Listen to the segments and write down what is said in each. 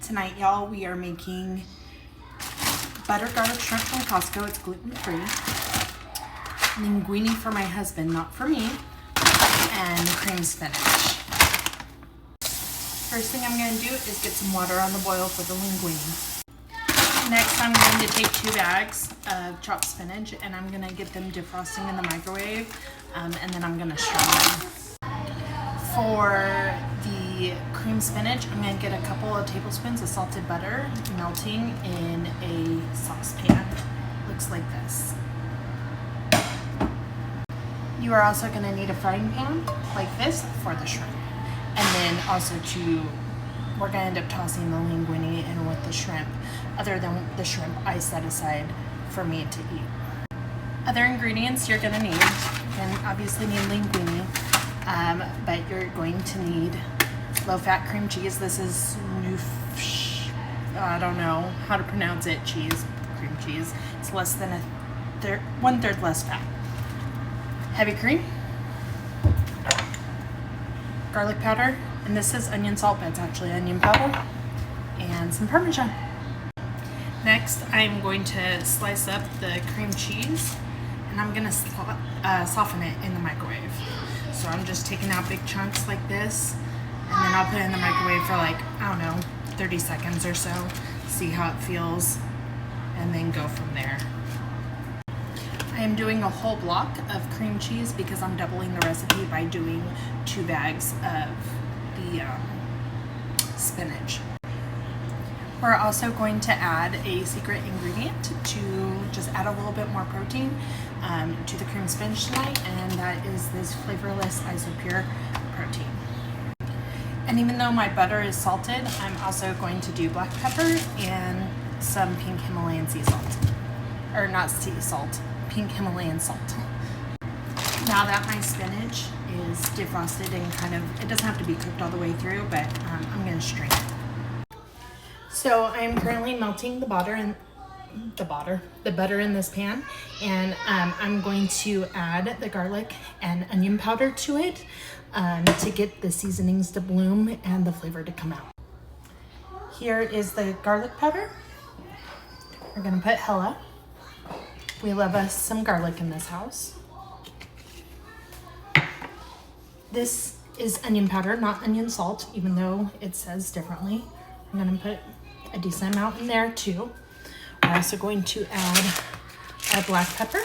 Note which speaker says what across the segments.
Speaker 1: Tonight, y'all, we are making butter garlic shrimp from Costco. It's gluten-free. Linguine for my husband, not for me. And cream spinach. First thing I'm going to do is get some water on the boil for the linguine. Next, I'm going to take 2 bags of chopped spinach and I'm going to get them defrosting in the microwave, and then I'm going to strain them. For the cream spinach, I'm going to get a couple of tablespoons of salted butter melting in a saucepan. Looks like this. You are also going to need a frying pan like this for the shrimp. And then also we're going to end up tossing the linguine in with the shrimp. Other than the shrimp I set aside for me to eat. Other ingredients you're going to need, you're going to obviously need linguine, but you're going to need low-fat cream cheese. This is I don't know how to pronounce it, cream cheese. It's less than 1/3 less fat. Heavy cream, garlic powder, and this is onion salt, but it's actually onion powder, and some Parmesan. Next, I'm going to slice up the cream cheese, and I'm going to soften it in the microwave. So I'm just taking out big chunks like this, and then I'll put it in the microwave for like, I don't know, 30 seconds or so, see how it feels, and then go from there. I am doing a whole block of cream cheese because I'm doubling the recipe by doing 2 bags of the spinach. We're also going to add a secret ingredient to just add a little bit more protein to the cream spinach tonight, and that is this flavorless Isopure protein. And even though my butter is salted, I'm also going to do black pepper and some pink Himalayan sea salt. Or not sea salt, pink Himalayan salt. Now that my spinach is defrosted and it doesn't have to be cooked all the way through, but I'm going to strain it. So I'm currently melting the butter in this pan, and I'm going to add the garlic and onion powder to it to get the seasonings to bloom and the flavor to come out. Here is the garlic powder. We're going to put hella. We love us some garlic in this house. This is onion powder, not onion salt, even though it says differently. I'm going to put a decent amount in there too. We're also going to add our black pepper.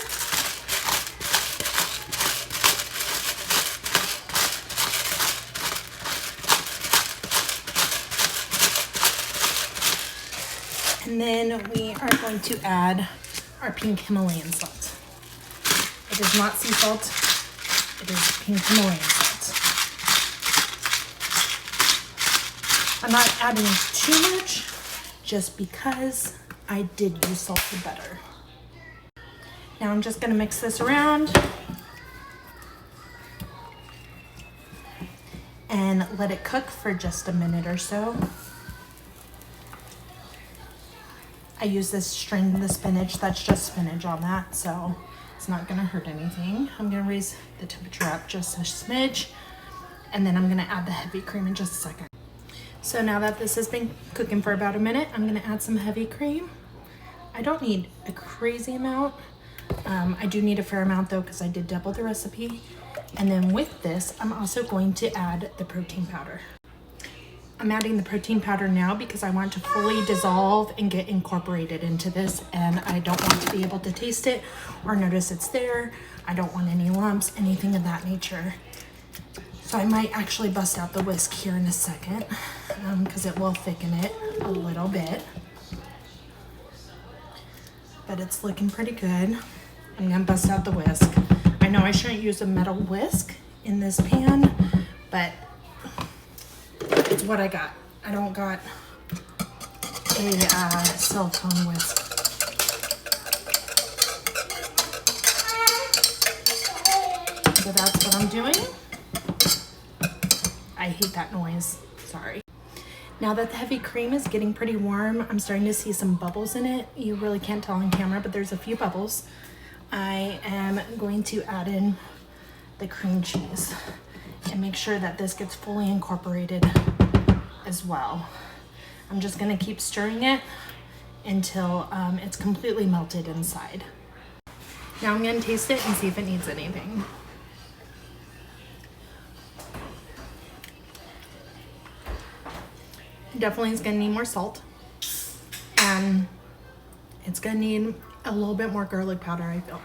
Speaker 1: And then we are going to add our pink Himalayan salt. It is not sea salt, it is pink Himalayan salt. I'm not adding too much just because I did use salted butter. Now I'm just going to mix this around and let it cook for just a minute or so. I use this strain of the spinach, that's just spinach on that, so it's not gonna hurt anything. I'm gonna raise the temperature up just a smidge, and then I'm gonna add the heavy cream in just a second. So now that this has been cooking for about a minute, I'm gonna add some heavy cream. I don't need a crazy amount. I do need a fair amount though, because I did double the recipe. And then with this, I'm also going to add the protein powder. I'm adding the protein powder now because I want to fully dissolve and get incorporated into this, and I don't want to be able to taste it or notice it's there. I don't want any lumps, anything of that nature. So I might actually bust out the whisk here in a second because it will thicken it a little bit. But it's looking pretty good. I'm gonna bust out the whisk. I know I shouldn't use a metal whisk in this pan, but it's what I got. I don't got a silicone whisk. So that's what I'm doing. I hate that noise, sorry. Now that the heavy cream is getting pretty warm, I'm starting to see some bubbles in it. You really can't tell on camera, but there's a few bubbles. I am going to add in the cream cheese and make sure that this gets fully incorporated as well. I'm just gonna keep stirring it until it's completely melted inside. Now I'm gonna taste it and see if it needs anything. Definitely is gonna need more salt, and it's gonna need a little bit more garlic powder, I feel.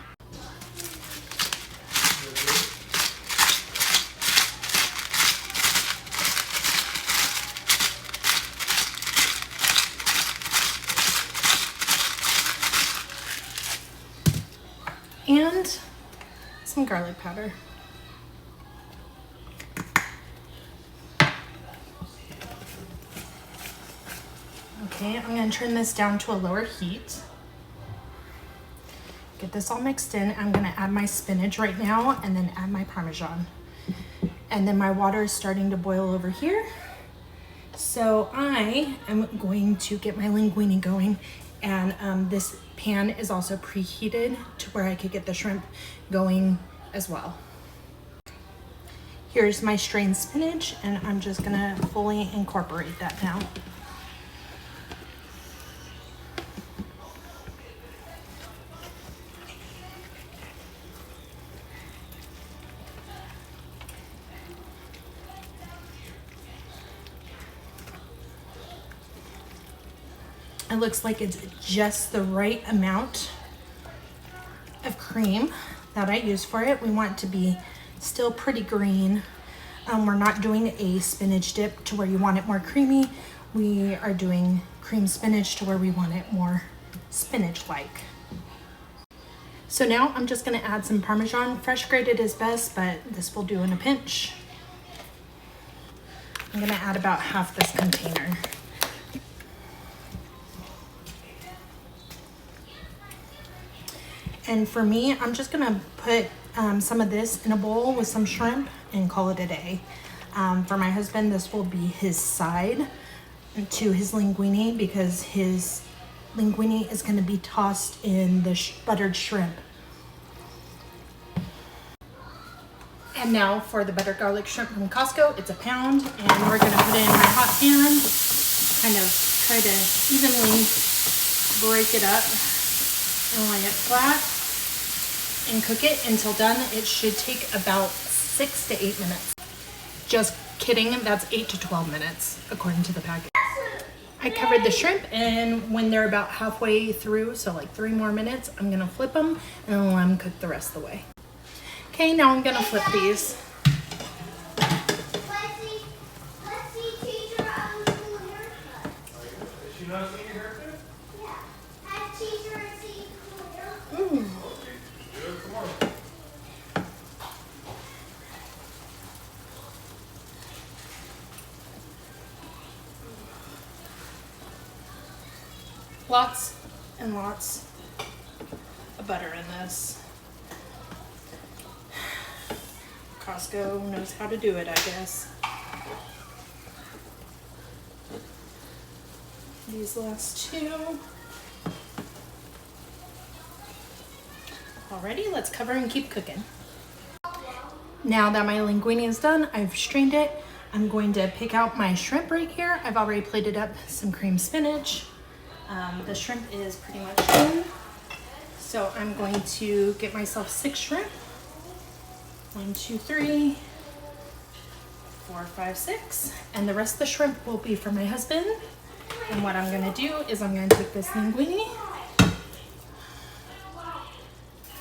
Speaker 1: And some garlic powder. Okay, I'm gonna turn this down to a lower heat. Get this all mixed in. I'm gonna add my spinach right now and then add my Parmesan. And then my water is starting to boil over here. So I am going to get my linguine going, and this pan is also preheated to where I could get the shrimp going as well. Here's my strained spinach, and I'm just gonna fully incorporate that now. It looks like it's just the right amount of cream that I use for it. We want it to be still pretty green. We're not doing a spinach dip to where you want it more creamy. We are doing cream spinach to where we want it more spinach-like. So now I'm just gonna add some Parmesan. Fresh grated is best, but this will do in a pinch. I'm gonna add about half this container. And for me, I'm just gonna put some of this in a bowl with some shrimp and call it a day. For my husband, this will be his side to his linguine, because his linguine is gonna be tossed in the buttered shrimp. And now for the buttered garlic shrimp from Costco, it's a pound, and we're gonna put it in my hot pan, kind of try to evenly break it up and lay it flat and cook it until done. It should take about 6 to 8 minutes. Just kidding, that's 8 to 12 minutes according to the package. I covered the shrimp, and when they're about halfway through, so like 3 more minutes, I'm gonna flip them and let them cook the rest of the way. Okay, now I'm gonna flip these. Lots and lots of butter in this. Costco knows how to do it, I guess. These last two. Alrighty, let's cover and keep cooking. Now that my linguine is done, I've strained it. I'm going to pick out my shrimp right here. I've already plated up some cream spinach. The shrimp is pretty much done. So I'm going to get myself 6 shrimp. 1, 2, 3, 4, 5, 6. And the rest of the shrimp will be for my husband. And what I'm gonna do is I'm gonna take this linguine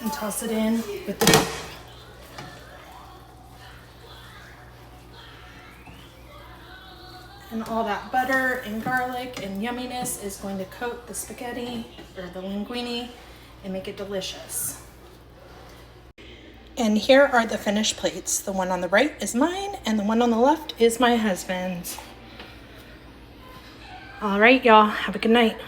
Speaker 1: and toss it in with the shrimp. And all that butter and garlic and yumminess is going to coat the spaghetti or the linguine and make it delicious. And here are the finished plates. The one on the right is mine, and the one on the left is my husband's. All right, y'all, have a good night.